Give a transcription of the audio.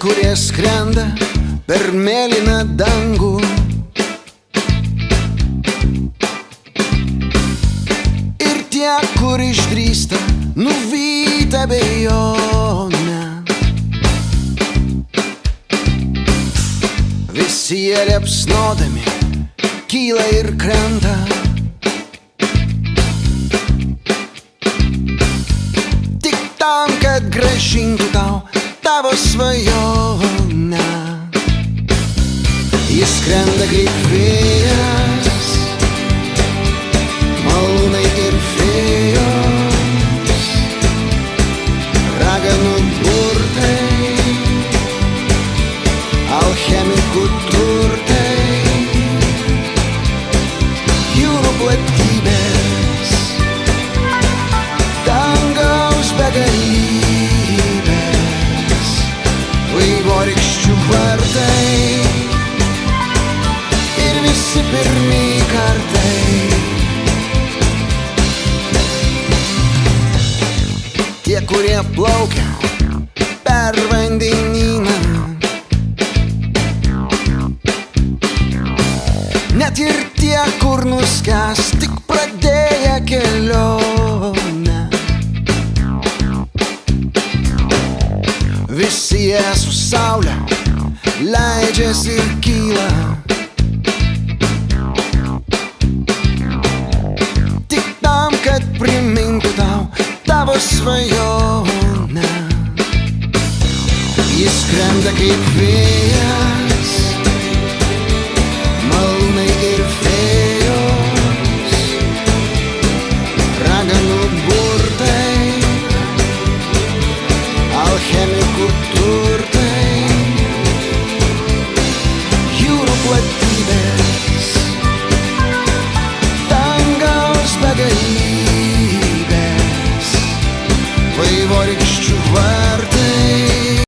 kurie skrenda per mėlyną dangų. Ir tie, kur išdrįsta nuvyti abejonę. Visi jie liepsnodami kyla ir krenta. Tik tam, kad grąžintų tau tavo svajonę. Jis skrenda kaip vėjas, malūnai ir fėjos, raganų burtai, alchemikų turtai, jūrų platybės, dangaus begalybės, vaivorykščių vartai ir visi pirmi kartai. Tie, kurie plaukia per vandenyną, net ir tie, kur nuskęs tik pradėję kelionę. Visi jie su saule leidžiasi ir kyla. Tik tam, kad primintų tau tavo svajonę. Jis skrenda kaip vėjas,